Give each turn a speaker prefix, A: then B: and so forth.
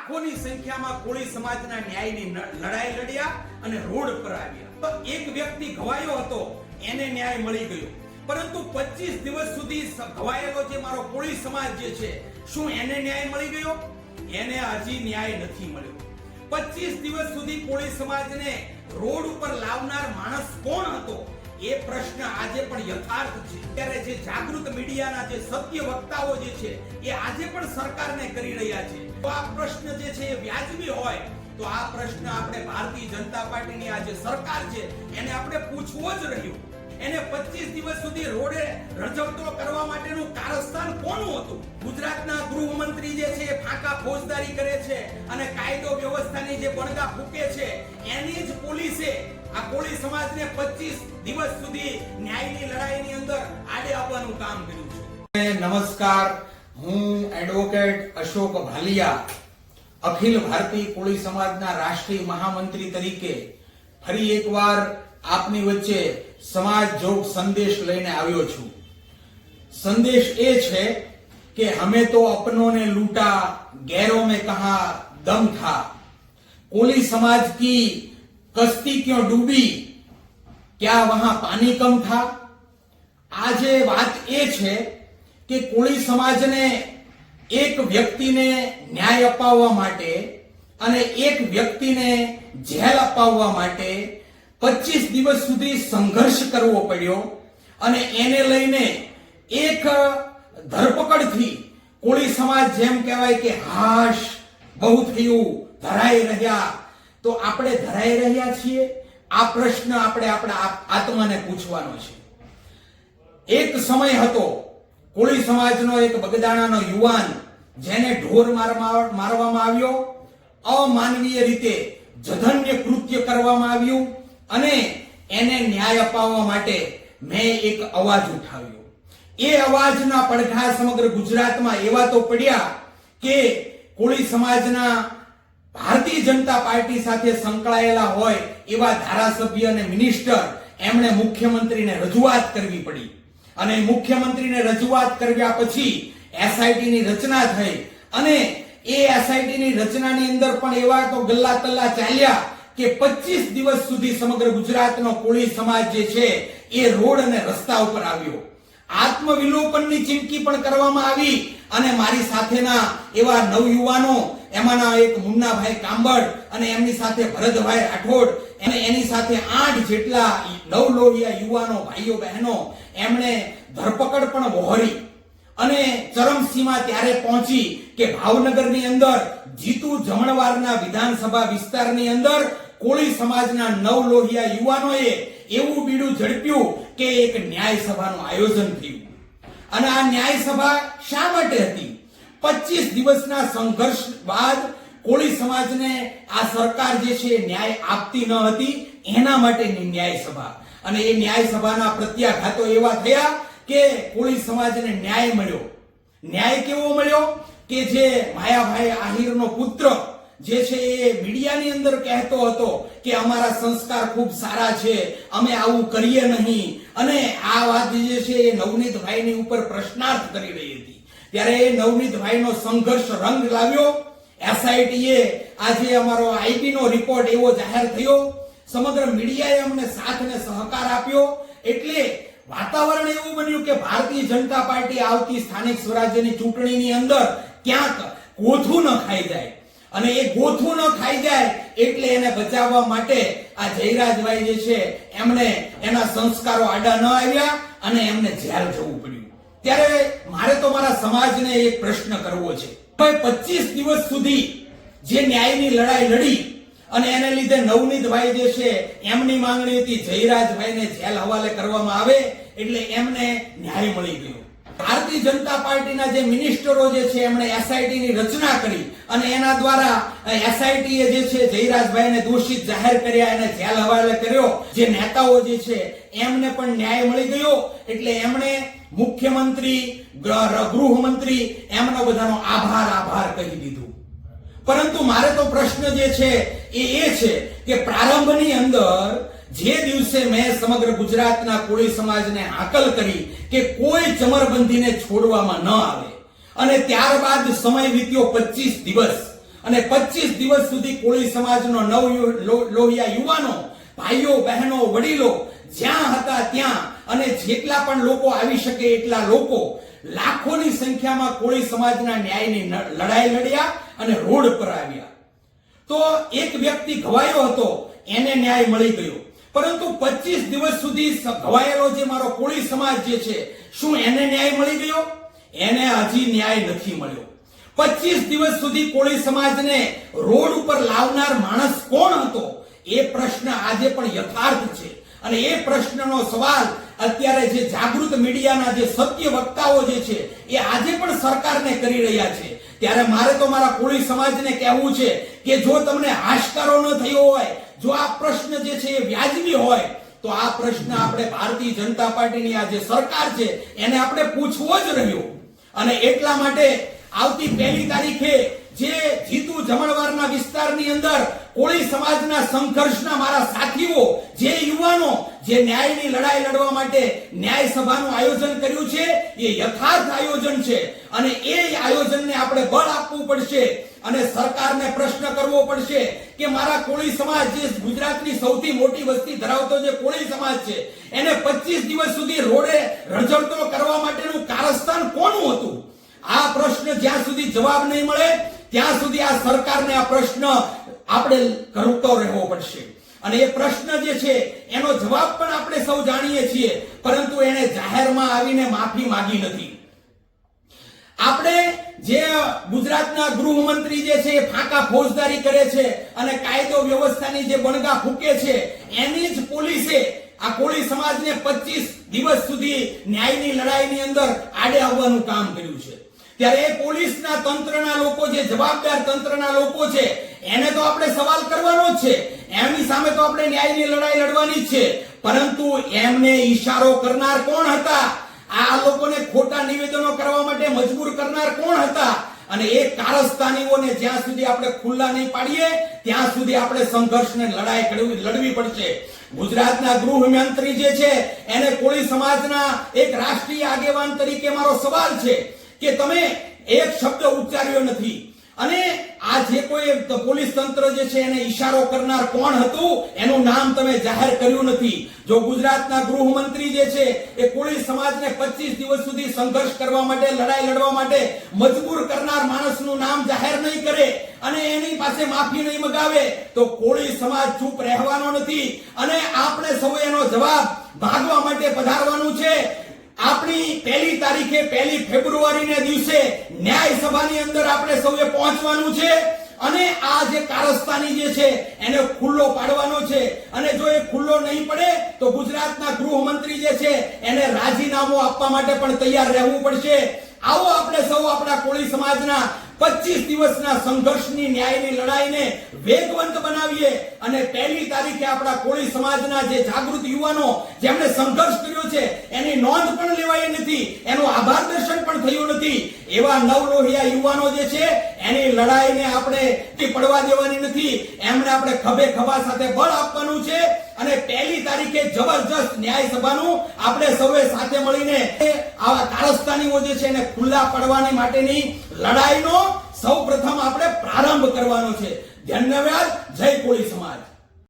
A: લાખોની સંખ્યામાં કોળી સમાજના ન્યાયની લડાઈ લડ્યા અને રોડ પર આવ્યા. તો એક વ્યક્તિ ઘવાયો હતો, એને ન્યાય મળી ગયો. પરંતુ 25 દિવસ સુધી ઘવાયેલો જે મારો કોળી સમાજ જે છે, શું એને ન્યાય મળી ગયો? એને હજી ન્યાય નથી મળ્યો. 25 દિવસ સુધી કોળી સમાજને રોડ ઉપર લાવનાર માણસ કોણ હતો? એ પ્રશ્ન આજે પણ યથાર્થ છે. ત્યારે જે જાગૃત મીડિયાના જે સત્ય વક્તાઓ જે છે એ આજે પણ સરકારને કરી રહ્યા છે. તો આ પ્રશ્ન જે છે એ વ્યાજબી હોય તો આ પ્રશ્ન આપણે ભારતીય જનતા પાર્ટીની આ જે સરકાર છે એને આપણે પૂછવો જ રહ્યું. એને 25 દિવસ સુધી રોડે રજવતો કરવા માટેનું કારસ્તાન કોનું હતું? ગુજરાતના ગૃહમંત્રી જે છે ફાંકા ફોજદારી કરે છે અને કાયદો વ્યવસ્થાની જે બણગા ફૂકે છે, એની જ પોલીસે આ કોળી સમાજને 25 દિવસ સુધી ન્યાયની લડાઈની અંદર આડે આવવાનું કામ કર્યું છે. નમસ્કાર, હું એડવોકેટ અશોક ભાલિયા, અખિલ ભારતીય કોળી સમાજના રાષ્ટ્રીય મહામંત્રી તરીકે ફરી એકવાર આપની વચ્ચે સમાજ જોગ સંદેશ લઈને આવ્યો છું. સંદેશ એ છે કે હમે તો અપનોं ने लूटा, गैरों में कहा दम था, कोली समाज की कश्ती क्यों डूबी, क्या वहां पानी कम था. આજે વાત એ છે કે કોળી સમાજને એક વ્યક્તિને ન્યાય અપાવવા માટે અને એક વ્યક્તિને જેલ અપાવવા માટે 25 દિવસ સુધી સંઘર્ષ કરવો પડ્યો અને એને લઈને એક ધરપકડથી કોળી સમાજ જેમ કહેવાય કે હાશ બહુ થયું, ધરાઈ રહ્યા. તો આપણે ધરાઈ રહ્યા છીએ? આ પ્રશ્ન આપણે આપણા આત્માને પૂછવાનો છે. એક સમય હતો કોળી સમાજનો એક બગદાણાનો યુવાન જેને ઢોર મારવામાં આવ્યો, અમાનવીય રીતે જઘન્ય કૃત્ય કરવામાં આવ્યું અને એને ન્યાય અપાવવા માટે મેં એક અવાજ ઉઠાવ્યો. એ અવાજના પડઘા સમગ્ર ગુજરાતમાં એવા તો પડ્યા કે કોળી સમાજના ભારતીય જનતા પાર્ટી સાથે સંકળાયેલા હોય એવા ધારાસભ્ય અને મિનિસ્ટર એમણે મુખ્યમંત્રીને રજૂઆત કરવી પડી અને મુખ્યમંત્રીને રજૂઆત કર્યા પછી એસઆઈટી ની રચના થઈ અને એ એસઆઈટી ની રચનાની અંદર પણ એવા તો ગલ્લા તલ્લા ચાલ્યા કે 25 દિવસ સુધી સમગ્ર ગુજરાતનો કોળી સમાજ જે છે એ રોડ અને રસ્તા ઉપર આવ્યો. આત્મવિલોપનની ચીમકી પણ કરવામાં આવી અને મારી સાથેના એવા નવયુવાનો, એમાંના એક મુન્નાભાઈ કાંબળ અને એમની સાથે ભરતભાઈ રાઠોડ અને એની સાથે 8 જેટલા નવલોહિયા યુવાનો, ભાઈઓ બહેનો, એમણે ધરપકડ પણ વહોરી અને ચરમસીમા ત્યારે પહોંચી કે ભાવનગરની અંદર જીતુ જમણવારના વિધાનસભા વિસ્તારની અંદર કોળી સમાજના નવલોહિયા યુવાનોએ એવું બીડું ઝડપ્યું કે એક ન્યાય સભાનું આયોજન થયું. અને આ ન્યાય સભા શા માટે હતી? 25 દિવસના સંઘર્ષ બાદ કોળી સમાજને આ સરકાર જે છે ન્યાય આપતી ન હતી, એના માટેની ન્યાય સભા. અને એ ન્યાય સભાના પ્રત્યાઘાતો એવા થયા કે કોળી સમાજને ન્યાય મળ્યો. ન્યાય કેવો મળ્યો કે જે માયાભાઈ આહિરનો પુત્ર જે છે એ મીડિયાની અંદર કહેતો હતો કે અમારા સંસ્કાર ખૂબ સારા છે, અમે આવું કરીએ નહીં, અને આ વાત જે છે એ નવનીતભાઈની ઉપર પ્રશ્નાર્થ કરી રહી હતી. ત્યારે એ નવનીતભાઈનો સંઘર્ષ રંગ લાવ્યો. એસઆઈટીએ આજે અમારો આઈટી નો રિપોર્ટ એવો જાહેર થયો, સમગ્ર મીડિયાએ અમને સાથ અને સહકાર આપ્યો. એટલે વાતાવરણ એવું બન્યું કે ભારતીય જનતા પાર્ટી આવતી સ્થાનિક સ્વરાજ્યની ચૂંટણીની અંદર ક્યાંક ગોથું ન ખાઈ જાય, અને એ ગોથું ન ખાઈ જાય એટલે એને બચાવવા માટે આ જયરાજભાઈ જે છે એમણે એના સંસ્કારો આડા ન આવ્યા અને એમને જેલ જવું પડ્યું. ત્યારે મારે તો મારા સમાજને એક પ્રશ્ન કરવો છે. 25 દિવસ સુધી જે ન્યાયની લડાઈ લડી અને એને લીધે નવનીતભાઈ જે છે એમની માંગણી હતી જયરાજભાઈને જેલ હવાલે કરવામાં આવે એટલે એમને ન્યાય મળી ગયો. ભારતીય જનતા પાર્ટીના જે મિનિસ્ટરો જે છે એમણે એસઆઈટી ની રચના કરી અને એના દ્વારા એસઆઈટી જે છે જયરાજભાઈને દોષિત જાહેર કર્યા, એને જેલ હવાલે કર્યો. જે નેતાઓ જે છે એમને પણ ન્યાય મળી ગયો. એટલે એમણે મુખ્યમંત્રી, ગૃહમંત્રી એમનો બધાનો આભાર કહી દીધું. પરંતુ મારે તો પ્રશ્ન જે છે એ છે કે પ્રારંભની અંદર જે દિવસે મેં સમગ્ર ગુજરાતના કોળી સમાજને હાકલ કરી કે કોઈ ચમરબંધીને છોડવામાં ન આવે, અને ત્યારબાદ સમય વીત્યો 25 દિવસ અને 25 દિવસ સુધી કોળી સમાજનો લોહિયા યુવાનો, ભાઈઓ, બહેનો, વડીલો જ્યાં હતા ત્યાં અને જેટલા પણ લોકો આવી શકે એટલા લોકો લાખોની સંખ્યામાં કોળી સમાજના ન્યાયની લડાઈ લડ્યા અને રોડ પર આવ્યા. તો એક વ્યક્તિ ઘવાયો હતો, એને ન્યાય મળી ગયો. પરંતુ 25 દિવસ સુધી ઘવાયેલો જે મારો કોળી સમાજ જે છે, શું એને ન્યાય મળી ગયો? એને હજી ન્યાય નથી મળ્યો. 25 દિવસ સુધી કોળી સમાજને રોડ ઉપર લાવનાર માણસ કોણ હતો? એ પ્રશ્ન આજે પણ યથાર્થ છે. અને એ પ્રશ્નનો સવાલ અત્યારે જે જાગૃત મીડિયાના જે સત્ય વક્તાઓ જે છે એ આજે પણ સરકારને કરી રહ્યા છે. ત્યારે મારે તો મારા કોળી સમાજને કહેવું છે કે જો તમને હાશકારો ન થયો હોય, જો આ પ્રશ્ન જે છે એ વ્યાજબી હોય, તો આ પ્રશ્ન આપણે ભારતીય જનતા પાર્ટીની આ જે સરકાર છે એને આપણે પૂછવો જ રહ્યો. અને એટલા માટે આવતી 1 તારીખે જે જીતુ જમણવારના વિસ્તારની અંદર કોળી સમાજના સંઘર્ષના મારા સાથીઓ, જે યુવાનો જે ન્યાયની લડાઈ લડવા માટે ન્યાય સભાનું આયોજન કર્યું છે, એ યથાર્થ આયોજન છે. અને એ આયોજનને આપણે બળ આપવું પડશે અને સરકારને પ્રશ્ન કરવો પડશે કે મારા કોળી સમાજ, જે ગુજરાતની સૌથી મોટી વસ્તી ધરાવતો જે કોળી સમાજ છે, એને 25 દિવસ સુધી રોડે રઝળતો કરવા માટેનું કારસ્તાન કોનું હતું? આ પ્રશ્ન જ્યાં સુધી જવાબ નહીં મળે ત્યાં સુધી આ સરકારને આ પ્રશ્ન આપણે કરતો રહેવો પડશે. અને એ પ્રશ્ન જે છે એનો જવાબ પણ આપણે સૌ જાણીએ છીએ, પરંતુ એને જાહેરમાં આવીને માફી માંગી નથી. આપણે જે ગુજરાતના ગૃહમંત્રી જે છે એ ફાંકા ફોજદારી કરે છે અને કાયદો વ્યવસ્થાની જે બણગા ફૂકે છે, એની જ પોલીસે આ કોળી સમાજને 25 દિવસ સુધી ન્યાયની લડાઈની અંદર આડે આવવાનું કામ કર્યું છે. ત્યારે એ પોલીસના તંત્રના લોકો, જે જવાબદાર તંત્રના લોકો છે, એને તો આપણે સવાલ કરવાનો જ છે. એમની સામે તો આપણે ન્યાયની લડાઈ લડવાની જ છે. પરંતુ એમને ઈશારો કરનાર કોણ હતા? આ લોકોને ખોટા નિવેદનો કરવા માટે મજબૂર કરનાર કોણ હતા? અને એ કારસ્તાનીઓને જ્યાં સુધી આપણે ખુલ્લા નહીં પાડીએ ત્યાં સુધી આપણે સંઘર્ષને લડવી પડશે. ગુજરાતના ગૃહમંત્રી જે છે એને કોળી સમાજના એક રાષ્ટ્રીય આગેવાન તરીકે મારો સવાલ છે કે તમે એક શબ્દ ઉચ્ચાર્યો નથી. અને આ જે કોઈ પોલીસ તંત્ર જે છે એને ઈશારો કરનાર કોણ હતું એનું નામ તમે જાહેર કર્યું નથી. જો ગુજરાતના ગૃહમંત્રી જે છે એ કોળી સમાજને 25 દિવસ સુધી સંઘર્ષ કરવા માટે, લડાઈ લડવા માટે મજબૂર કરનાર માણસનું નામ જાહેર નહીં કરે અને એની પાસે માફી નહીં મગાવે, તો કોળી સમાજ ચૂપ રહેવાનો નથી. અને આપણે સૌ એનો જવાબ ભાગવા માટે પધારવાનું છે. આપણી 1 તારીખે 1 ફેબ્રુઆરીના દિવસે ન્યાય સભાની અંદર આપણે સૌએ પહોંચવાનું છે અને આ જે કારસ્તાની જે છે એને ખુલ્લો પાડવાનો છે. અને જો એ ખુલ્લો નહીં પડે તો ગુજરાતના ગૃહમંત્રી જે છે એને રાજીનામું આપવા માટે પણ તૈયાર રહેવું પડશે. આવો આપણે સૌ આપણા કોળી સમાજના 25 દિવસના સંઘર્ષની ન્યાયની લડાઈને વેગવંત બનાવીએ અને 1 તારીખે આપણા કોળી સમાજના જે જાગૃત યુવાનો જેમણે સંઘર્ષ કર્યો છે એની નોંધ પણ લેવાઈ નથી, એનું આભાર દર્શન પણ થયું નથી. એવા નવલોહિયા યુવાનો જે છે એની લડાઈને આપણે પડવા દેવાની નથી. એમને આપણે ખભે ખભા સાથે બળ આપવાનું છે અને 1 તારીખે જબરજસ્ત ન્યાય સભાનું આપણે સૌએ સાથે મળીને આવા કારસ્તાનીઓ જે છે એને ખુલ્લા પાડવાની માટેની લડાઈનો સૌપ્રથમ આપણે પ્રારંભ કરવાનો છે. ધન્યવાદ. જય કોળી સમાજ.